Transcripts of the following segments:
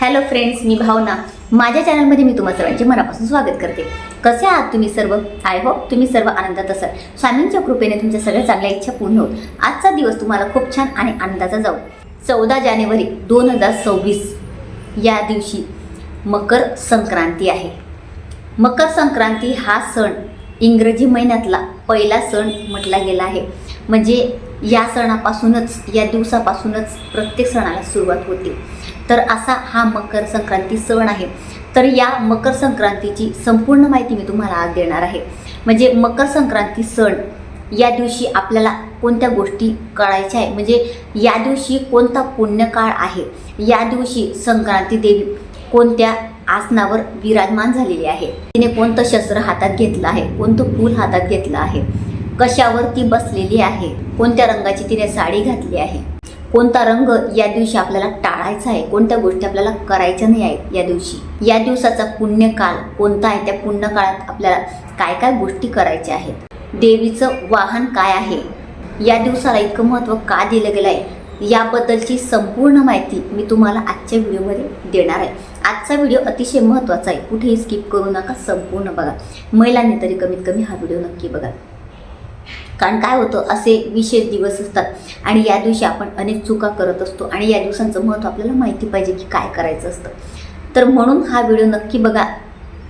Hello friends, मी भावना. माझ्या चॅनलमध्ये मी तुम्हा सर्वांचे मनापासून स्वागत करते. कसे आहात तुम्ही सर्व? आय होप तुम्ही सर्व आनंदात असाल. स्वामींच्या कृपेने तुमच्या सगळ्या चांगल्या इच्छा पूर्ण होत. आजचा दिवस तुम्हाला खूप छान आणि आनंदाचा जाऊ. 14 जानेवारी 2026 या दिवशी मकर संक्रांती आहे. मकर संक्रांती हा सण इंग्रजी महिन्यातला पहिला सण म्हटला गेला आहे. म्हणजे या सणापासूनच, या दिवसापासूनच प्रत्येक सणाला सुरुवात होते. तर असा हा मकर संक्रांती सण आहे. तर या मकर संक्रांतीची संपूर्ण माहिती मी तुम्हाला आज देणार आहे. म्हणजे मकर संक्रांती सण या दिवशी आपल्याला कोणत्या गोष्टी कळायच्या आहे, म्हणजे या दिवशी कोणता पुण्यकाळ आहे, या दिवशी संक्रांती देवी कोणत्या आसनावर विराजमान झालेली आहे, तिने कोणतं शस्त्र हातात घेतलं आहे, कोणतं फूल हातात घेतलं आहे, कशावर ती बसलेली आहे, कोणत्या रंगाची तिने साडी घातली आहे, कोणता रंग या दिवशी आपल्याला टाळायचा आहे, कोणत्या गोष्टी आपल्याला करायच्या नाही आहेत या दिवशी, या दिवसाचा पुण्यकाळ कोणता आहे, त्या पुण्यकाळात आपल्याला काय काय गोष्टी करायच्या आहेत, देवीचं वाहन काय आहे, या दिवसाला इतकं महत्त्व का दिलं गेलं आहे, याबद्दलची संपूर्ण माहिती मी तुम्हाला आजच्या व्हिडिओमध्ये देणार आहे. आजचा व्हिडिओ अतिशय महत्त्वाचा आहे, कुठेही स्किप करू नका, संपूर्ण बघा. महिलांनी तरी कमीत कमी हा व्हिडिओ नक्की बघा. कारण काय होतं, असे विशेष दिवस असतात आणि या दिवशी आपण अनेक चुका करत असतो आणि या दिवसांचं महत्त्व आपल्याला माहिती पाहिजे की काय करायचं असतं. तर म्हणून हा व्हिडिओ नक्की बघा,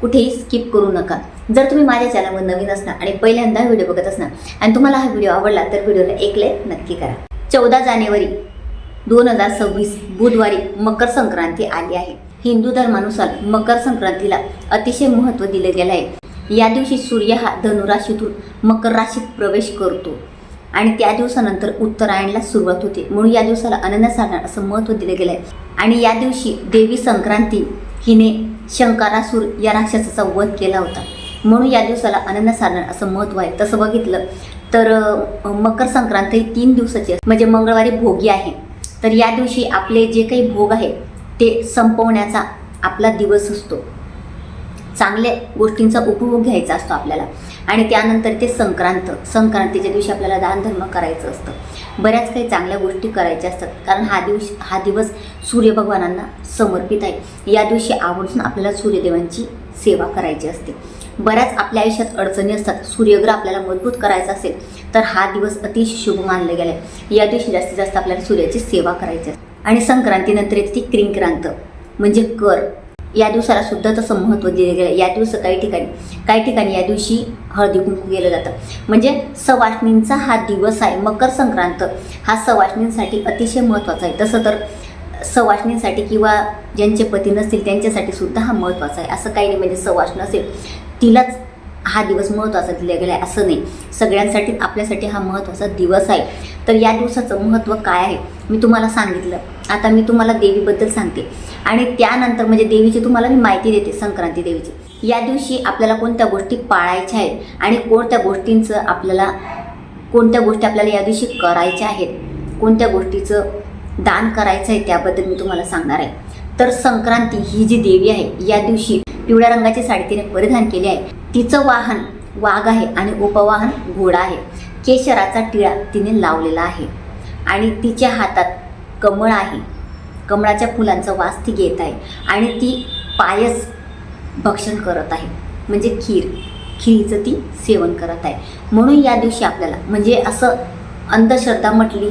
कुठेही स्किप करू नका. जर तुम्ही माझ्या चॅनलवर नवीन असणार आणि पहिल्यांदा व्हिडिओ बघत असणार आणि तुम्हाला हा व्हिडिओ आवडला तर व्हिडिओला एक लाईक नक्की करा. 14 जानेवारी 2026 बुधवारी मकर संक्रांती आली आहे. हिंदू धर्मानुसार मकर संक्रांतीला अतिशय महत्त्व दिले गेले आहे. या दिवशी सूर्य हा धनुराशीतून मकर राशीत प्रवेश करतो आणि त्या दिवसानंतर उत्तरायणला सुरुवात होते. म्हणून या दिवसाला अनन्यसाधारण असं महत्त्व दिलं गेलं आहे. आणि या दिवशी देवी संक्रांती हिने शंकरासूर या राक्षसाचा वध केला होता. म्हणून या दिवसाला अनन्यसाधारण असं महत्त्व आहे. तसं बघितलं तर मकर संक्रांत ही 3 दिवसाची असते. म्हणजे मंगळवारी भोगी आहे. तर या दिवशी आपले जे काही भोग आहे ते संपवण्याचा आपला दिवस असतो. चांगल्या गोष्टींचा उपभोग घ्यायचा असतो आपल्याला. आणि त्यानंतर ते संक्रांतीच्या दिवशी आपल्याला दानधर्म करायचं असतं. बऱ्याच काही चांगल्या गोष्टी करायच्या असतात. कारण हा दिवस सूर्यभगवानांना समर्पित आहे. या दिवशी आवर्जून आपल्याला सूर्यदेवांची सेवा करायची असते. बऱ्याच आपल्या आयुष्यात अडचणी असतात. सूर्यग्रह आपल्याला मजबूत करायचा असेल तर हा दिवस अतिशय शुभ मानला गेला आहे. या दिवशी जास्तीत जास्त आपल्याला सूर्याची सेवा करायची असते. आणि संक्रांतीनंतर येते ती क्रिंक्रांत म्हणजे कर. या दिवसाला सुद्धा तसं महत्त्व दिलं गेलं. या दिवस काही ठिकाणी या दिवशी हळदी कुंकू केलं जातं. म्हणजे सवाष्णींचा हा दिवस आहे. मकर संक्रांत हा सवाष्णींसाठी अतिशय महत्त्वाचा आहे. तसं तर सवाष्णींसाठी किंवा ज्यांचे पती नसतील त्यांच्यासाठी सुद्धा हा महत्त्वाचा आहे. असं काही नाही म्हणजे सवाष्ण असेल तिलाच हा दिवस महत्त्वाचा दिला गेला आहे असं नाही. सगळ्यांसाठी आपल्यासाठी हा महत्त्वाचा दिवस आहे. तर या दिवसाचं महत्त्व काय आहे मी तुम्हाला सांगितलं. आता मी तुम्हाला देवीबद्दल सांगते आणि त्यानंतर म्हणजे देवीची तुम्हाला मी माहिती देते, संक्रांती देवीची. या दिवशी आपल्याला कोणत्या गोष्टी पाळायच्या आहेत आणि कोणत्या गोष्टी आपल्याला या दिवशी करायच्या आहेत, कोणत्या गोष्टीचं दान करायचं आहे त्याबद्दल मी तुम्हाला सांगणार आहे. तर संक्रांती ही जी देवी आहे या दिवशी पिवळ्या रंगाची साडी तिने परिधान केली आहे. तिचं वाहन वाघ आहे आणि उपवाहन घोडा आहे. केशराचा टिळा तिने लावलेला आहे आणि तिच्या हातात कमळ आहे. कमळाच्या फुलांचा वास ती घेत आहे आणि ती पायस भक्षण करत आहे. म्हणजे खीरीचं ती सेवन करत आहे. म्हणून या दिवशी आपल्याला म्हणजे असं अंधश्रद्धा म्हटली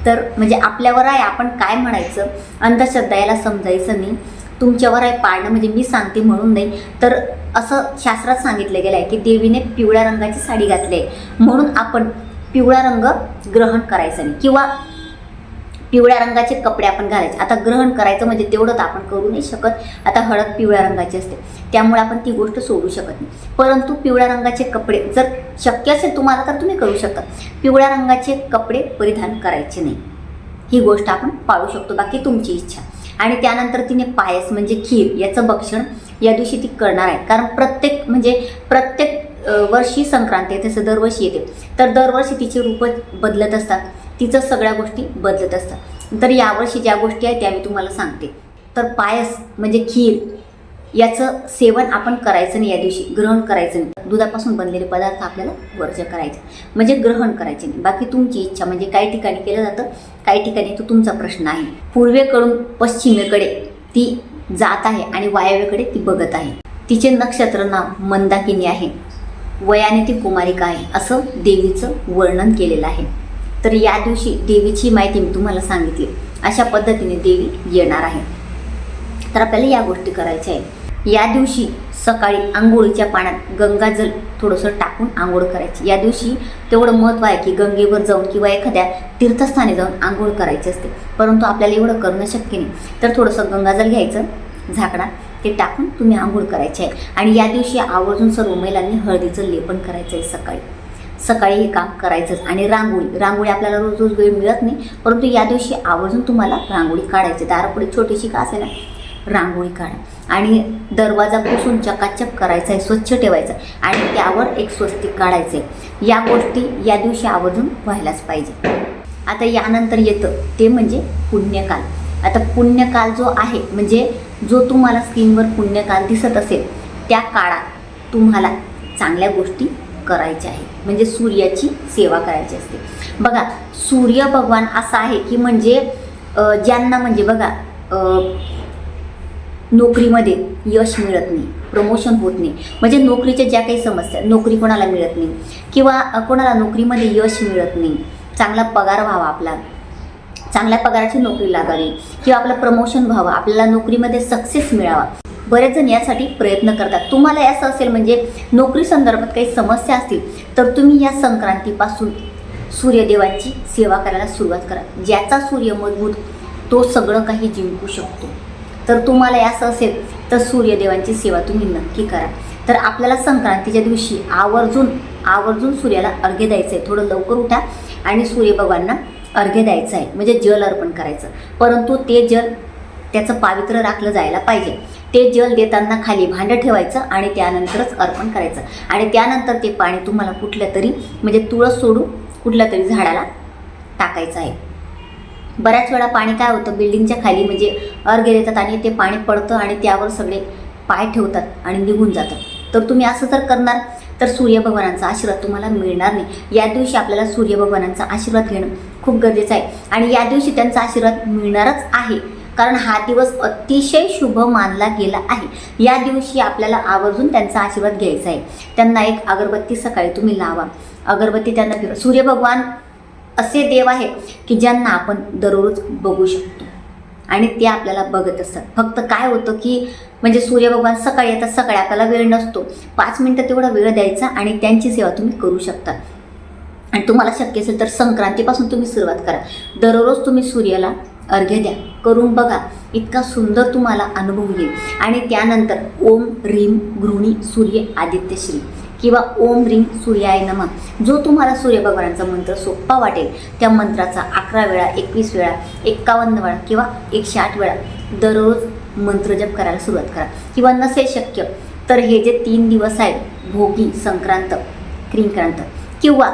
तर म्हणजे आपल्यावर आहे, आपण काय म्हणायचं, अंधश्रद्धा याला समजायचं नाही. तुमच्यावर आहे पाळणं, म्हणजे मी सांगते म्हणून नाही, तर असं शास्त्रात सांगितलं गेलं आहे की देवीने पिवळ्या रंगाची साडी घातली आहे म्हणून आपण पिवळा रंग ग्रहण करायचं नाही किंवा पिवळ्या रंगाचे कपडे आपण घालायचे. आता ग्रहण करायचं म्हणजे तेवढं तर आपण करू नाही शकत. आता हळद पिवळ्या रंगाची असते त्यामुळे आपण ती गोष्ट सोडू शकत नाही. परंतु पिवळ्या रंगाचे कपडे जर शक्य असेल तुम्हाला तर तुम्ही करू शकता. पिवळ्या रंगाचे कपडे परिधान करायचे नाही, ही गोष्ट आपण पाळू शकतो, बाकी तुमची इच्छा. आणि त्यानंतर तिने पायस म्हणजे खीर याचं भक्षण या दिवशी ती करणार आहे. कारण प्रत्येक वर्षी संक्रांती आहे, तसं दरवर्षी येते. तर दरवर्षी तिचे रूप बदलत असतात, तिचं सगळ्या गोष्टी बदलत असतात. तर यावर्षी ज्या गोष्टी आहेत त्या मी तुम्हाला सांगते. तर पायस म्हणजे खीर याचं सेवन आपण करायचं नाही, या दिवशी ग्रहण करायचं नाही. दुधापासून बनलेले पदार्थ आपल्याला वर्ज्य करायचे, म्हणजे ग्रहण करायचे नाही. बाकी तुमची इच्छा, म्हणजे काही ठिकाणी केलं जातं, काही ठिकाणी तो तुमचा प्रश्न आहे. पूर्वेकडून पश्चिमेकडे ती जात आहे आणि वायव्येकडे ती बघत आहे. तिचे नक्षत्र नाव मंदाकिनी आहे. वयाने ती कुमारिका आहे असं देवीचं वर्णन केलेलं आहे. तर या दिवशी देवीची माहिती मी तुम्हाला सांगितली. अशा पद्धतीने देवी येणार आहे. तर आपल्याला या गोष्टी करायच्या आहे. या दिवशी सकाळी आंघोळीच्या पाण्यात गंगाजल थोडंसं टाकून आंघोळ करायची. या दिवशी तेवढं महत्त्व आहे की गंगेवर जाऊन किंवा एखाद्या तीर्थस्थानी जाऊन आंघोळ करायची असते, परंतु आपल्याला एवढं करणं शक्य नाही. तर थोडंसं गंगाजल घ्यायचं झाकणात, ते टाकून तुम्ही आंघोळ करायची आहे. आणि या दिवशी आवर्जून सर्व महिलांनी हळदीचं लेपन करायचं आहे. सकाळी हे काम करायचंच. आणि रांगोळी आपल्याला रोज रोज वेळ मिळत नाही, परंतु या दिवशी आवर्जून तुम्हाला रांगोळी काढायची. दारापुढे छोटीशी का असेल ना रांगोळी काढा आणि दरवाजा पुसून चकाचक करायचा आहे, स्वच्छ ठेवायचं आणि त्यावर एक स्वस्तिक काढायचं आहे. या गोष्टी या दिवशी आवर्जून व्हायलाच पाहिजे. आता यानंतर येतं ते म्हणजे पुण्यकाल. आता पुण्यकाल जो आहे म्हणजे जो तुम्हाला स्क्रीनवर पुण्यकाल दिसत असेल त्या काळात तुम्हाला चांगल्या गोष्टी करायच्या आहे. म्हणजे सूर्याची सेवा करायची असते. बघा, सूर्य भगवान असा आहे की म्हणजे ज्यांना म्हणजे बघा नोकरीमध्ये यश मिळत नाही, प्रमोशन होत नाही, म्हणजे नोकरीच्या ज्या काही समस्या, नोकरी कोणाला मिळत नाही किंवा कोणाला नोकरीमध्ये यश मिळत नाही, चांगला पगार व्हावा, आपला चांगल्या पगाराची नोकरी लागावी किंवा आपलं प्रमोशन व्हावं, आपल्याला नोकरीमध्ये सक्सेस मिळावा, बरेच जण यासाठी प्रयत्न करतात. तुम्हाला असं असेल म्हणजे नोकरी संदर्भात काही समस्या असतील तर तुम्ही या संक्रांतीपासून सूर्यदेवांची सेवा करायला सुरुवात करा. ज्याचा सूर्य मजबूत तो सगळं काही जिंकू शकतो. तर तुम्हाला असं असेल तर सूर्यदेवांची सेवा तुम्ही नक्की करा. तर आपल्याला संक्रांतीच्या दिवशी आवर्जून सूर्याला अर्घ्य द्यायचं आहे. थोडं लवकर उठा आणि सूर्यभगवानांना अर्घ्य द्यायचं आहे, म्हणजे जल अर्पण करायचं. परंतु ते जल त्याचं पावित्र्य राखलं जायला पाहिजे. ते जल देताना खाली भांडं ठेवायचं आणि त्यानंतरच अर्पण करायचं. आणि त्यानंतर ते पाणी तुम्हाला कुठल्या तरी म्हणजे तुळस सोडून कुठल्या तरी झाडाला टाकायचं आहे. बऱ्याच वेळा पाणी काय होतं, बिल्डिंगच्या खाली म्हणजे अर्घ्य देतात आणि ते पाणी पडतं आणि त्यावर सगळे पाय ठेवतात आणि निघून जातात. तर तुम्ही असं जर करणार तर सूर्यभगवानांचा आशीर्वाद तुम्हाला मिळणार नाही. या दिवशी आपल्याला सूर्यभगवानांचा आशीर्वाद घेणं खूप गरजेचं आहे आणि या दिवशी त्यांचा आशीर्वाद मिळणारच आहे, कारण हा दिवस अतिशय शुभ मानला गेला आहे. या दिवशी आपल्याला आवर्जून त्यांचा आशीर्वाद घ्यायचा आहे. त्यांना एक अगरबत्ती सकाळी तुम्ही लावा, अगरबत्ती त्यांना फिरवा. सूर्यभगवान असे देव आहे की ज्यांना आपण दररोज बघू शकतो आणि ते आपल्याला बघत असतात. फक्त काय होतं की म्हणजे सूर्यभगवान सकाळी येतात, सकाळी आपल्याला वेळ नसतो. 5 मिनटं तेवढा वेळ द्यायचा आणि त्यांची सेवा तुम्ही करू शकता. आणि तुम्हाला शक्य असेल तर संक्रांतीपासून तुम्ही सुरुवात करा. दररोज तुम्ही सूर्याला अर्घ्य द्या, करून बघा, इतका सुंदर तुम्हाला अनुभव येईल. आणि त्यानंतर ओम ह्रीम गृहिणी सूर्य आदित्यश्री किंवा ओम ह्रीम सूर्याय नमः, जो तुम्हाला सूर्यभगवानांचा मंत्र सोपा वाटेल त्या मंत्राचा 11 वेळा, 21 वेळा, 51 वेळा किंवा 108 वेळा दररोज मंत्रजप करायला सुरुवात करा. किंवा नसेल शक्य तर हे जे 3 दिवस आहेत, भोगी, संक्रांत, क्रिंक्रांत किंवा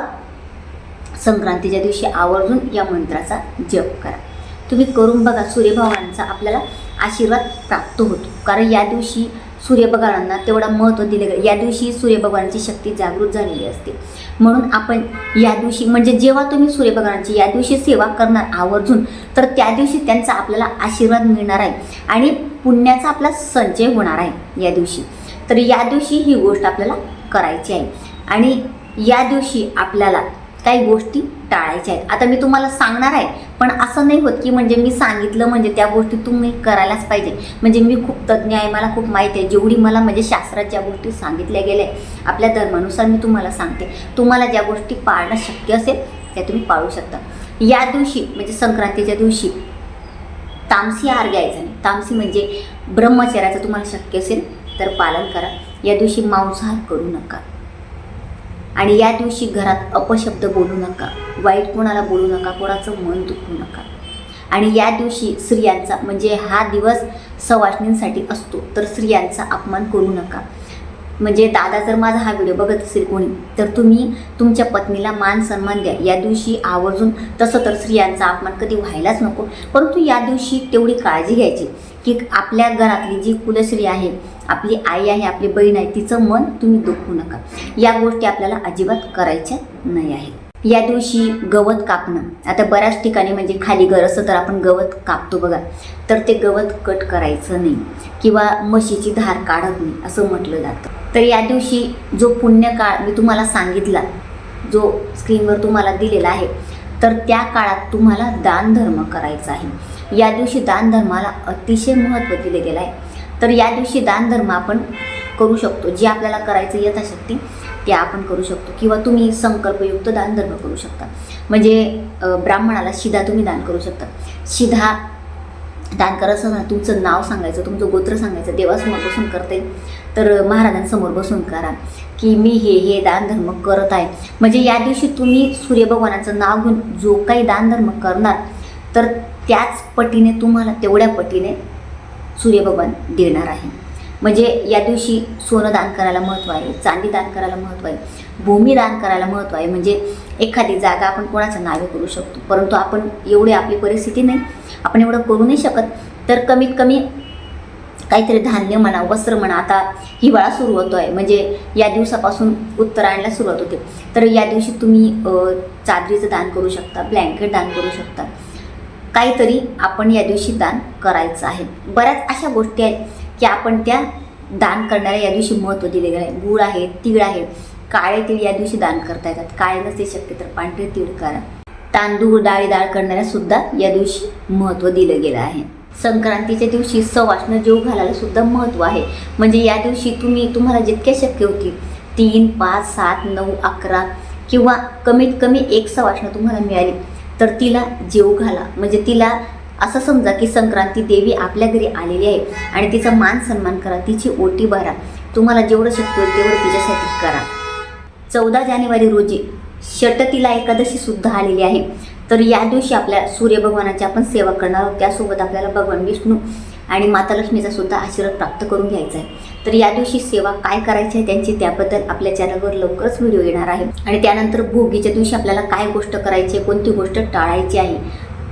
संक्रांतीच्या दिवशी आवर्जून या मंत्राचा जप करा. तुम्ही करून बघा, सूर्यभगवानांचा आपल्याला आशीर्वाद प्राप्त होतो. कारण या दिवशी सूर्यभगवानांना तेवढा महत्त्व दिले गेले. या दिवशी सूर्यभगवानाची शक्ती जागृत झालेली असते. म्हणून आपण या दिवशी म्हणजे जेव्हा तुम्ही सूर्यभगवानाची या दिवशी सेवा करणार आवर्जून, तर त्या दिवशी त्यांचा आपल्याला आशीर्वाद मिळणार आहे आणि पुण्याचा आपला संचय होणार आहे या दिवशी. तर या दिवशी ही गोष्ट आपल्याला करायची आहे आणि या दिवशी आपल्याला काही गोष्टी टाळायच्या आहेत. आता मी तुम्हाला सांगणार आहे, पण असं नाही होत की म्हणजे मी सांगितलं म्हणजे त्या गोष्टी तुम्ही करायलाच पाहिजे. म्हणजे मी खूप तज्ज्ञ आहे, मला खूप माहिती आहे. जेवढी मला म्हणजे शास्त्रात ज्या गोष्टी सांगितल्या गेल्या आपल्या धर्मानुसार मी तुम्हाला सांगते. तुम्हाला ज्या गोष्टी पाळणं शक्य असेल त्या तुम्ही पाळू शकता. या दिवशी म्हणजे संक्रांतीच्या दिवशी तामसी आहार घ्यायचा नाही. तामसी म्हणजे ब्रह्मचर्याचं तुम्हाला शक्य असेल तर पालन करा. या दिवशी मांसाहार करू नका आणि या दिवशी घरात अपशब्द बोलू नका, वाईट कोणाला बोलू नका, कोणाचं मन दुखवू नका. आणि या दिवशी स्त्रियांचा म्हणजे हा दिवस सवाष्णींसाठी असतो, तर स्त्रियांचा अपमान करू नका. म्हणजे दादा जर माझा हा व्हिडिओ बघत असेल कोणी तर तुम्ही तुमच्या पत्नीला मान सन्मान द्या या दिवशी आवर्जून. तसं तर स्त्रियांचा अपमान कधी व्हायलाच नको, परंतु या दिवशी तेवढी काळजी घ्यायची की आपल्या घरातली जी कुलश्री आहे, आपली आई आहे, आपली बहीण आहे, तिचं मन तुम्ही दुखवू नका. या गोष्टी आपल्याला अजिबात करायच्या नाही आहेत. या दिवशी गवत कापणं, आता बऱ्याच ठिकाणी म्हणजे खाली घर असतं तर आपण गवत कापतो बघा, तर ते गवत कट करायचं नाही किंवा म्हशीची धार काढत नाही असं म्हटलं जातं. तर या दिवशी जो पुण्यकाळ मी तुम्हाला सांगितला, जो स्क्रीनवर तुम्हाला दिलेला आहे, तर त्या काळात तुम्हाला दानधर्म करायचा आहे. या दिवशी दानधर्माला अतिशय महत्त्व दिले गेलं आहे. तर या दिवशी दानधर्म आपण करू शकतो, जे आपल्याला करायचं यथाशक्ती ते आपण करू शकतो, किंवा तुम्ही संकल्पयुक्त दानधर्म करू शकता. म्हणजे ब्राह्मणाला शिधा तुम्ही दान करू शकता. शिधा दान करत असताना तुमचं नाव सांगायचं, तुमचं गोत्र सांगायचं, देवासमोर बसून करते तर महाराजांसमोर बसून करा की मी हे दानधर्म करत आहे. म्हणजे या दिवशी तुम्ही सूर्यभगवानाचं नाव घेऊन जो काही दानधर्म करणार तर त्याच पटीने तुम्हाला तेवढ्या पटीने सूर्यभगवान देणार आहे. म्हणजे या दिवशी सोनं दान करायला महत्त्व आहे, चांदी दान करायला महत्त्व आहे, भूमी दान करायला महत्त्व आहे. म्हणजे एखादी जागा आपण कोणाच्या नावे करू शकतो, परंतु आपण एवढी आपली परिस्थिती नाही, आपण एवढं करू नाही शकत. तर कमीत कमी काहीतरी धान्य म्हणा, वस्त्र म्हणा. आता हिवाळा सुरू होतो आहे, म्हणजे या दिवसापासून उत्तरायणला सुरुवात होते, तर या दिवशी तुम्ही चादरीचं दान करू शकता, ब्लँकेट दान करू शकता. काहीतरी आपण या दिवशी दान करायचं आहे. बऱ्याच अशा गोष्टी आहेत की आपण त्या दान करणाऱ्या या दिवशी महत्त्व दिले गेले आहे. गूळ आहे, तीळ आहे, काळे तीळ या दिवशी दान करता येतात. काळे नसते शक्य तर पांढरे तीळ करा. तांदूळ डाळ करणाऱ्या सुद्धा या दिवशी महत्त्व दिलं गेलं आहे. संक्रांतीच्या दिवशी सवाष्ण जेवू घालायला सुद्धा महत्त्व आहे. म्हणजे या दिवशी तुम्हाला जितक्या शक्य होतील 3, 5, 7, 9, 11 किंवा कमीत कमी एक सवाष्ण तुम्हाला मिळाली तर तिला जेवू घाला. म्हणजे तिला असं समजा की संक्रांती देवी आपल्या घरी आलेली आहे आणि तिचा मान सन्मान करा, तिची ओटी भरा. तुम्हाला जेवढं शक्य होईल तेवढं तिच्यासाठी करा. 14 जानेवारी रोजी षटतिला एकादशी सुद्धा आलेली आहे. तर या दिवशी आपल्या सूर्यभगवानाची आपण सेवा करणार आहोत. त्यासोबत आपल्याला भगवान विष्णू आणि माता लक्ष्मीचा सुद्धा आशीर्वाद प्राप्त करून घ्यायचा आहे. तर या दिवशी सेवा काय करायची आहे त्यांची, त्याबद्दल आपल्या चॅनलवर लवकरच व्हिडिओ येणार आहे. आणि त्यानंतर भोगीच्या दिवशी आपल्याला काय गोष्ट करायची आहे, कोणती गोष्ट टाळायची आहे,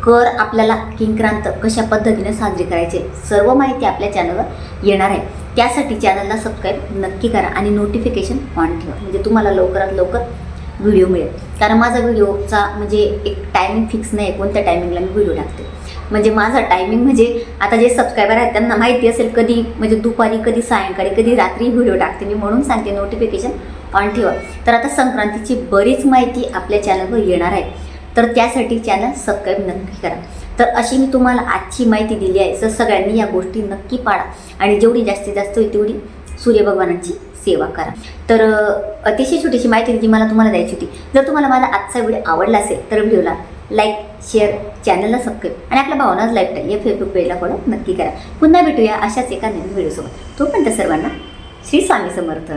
कर आपल्याला किंक्रांत कशा पद्धतीने साजरी करायचे, सर्व माहिती आपल्या चॅनलवर येणार आहे. त्यासाठी चॅनलला सबस्क्राईब नक्की करा आणि नोटिफिकेशन ऑन ठेवा, म्हणजे तुम्हाला लवकरात लवकर व्हिडिओ मिळेल. कारण माझा व्हिडिओचा म्हणजे एक टायमिंग फिक्स नाही आहे, कोणत्या टायमिंगला मी व्हिडिओ टाकते. म्हणजे माझा टायमिंग म्हणजे आता जे सबस्क्रायबर आहेत त्यांना माहिती असेल, कधी म्हणजे दुपारी, कधी सायंकाळी, कधी रात्री व्हिडिओ टाकते मी, म्हणून सांगते नोटिफिकेशन ऑन ठेवा. तर आता संक्रांतीची बरीच माहिती आपल्या चॅनलवर येणार आहे, तर त्यासाठी चॅनल सबस्क्राईब नक्की करा. तर अशी मी तुम्हाला आजची माहिती दिली आहे. तर सगळ्यांनी या गोष्टी नक्की पाळा आणि जेवढी जास्तीत जास्त होईल तेवढी सूर्यभगवानाची सेवा करा. तर अतिशय छोटीशी माहिती जी मला तुम्हाला द्यायची होती. जर तुम्हाला माझा आजचा व्हिडिओ आवडला असेल तर व्हिडिओला लाईक, शेअर, चॅनलला सबस्क्राईब आणि आपल्या भावनाज लाईफस्टाईल या फेसबुक पेजला फॉलो नक्की करा. पुन्हा भेटूया अशाच एका नवीन व्हिडिओसोबत. तोपर्यंत सर्वांना श्री स्वामी समर्थ.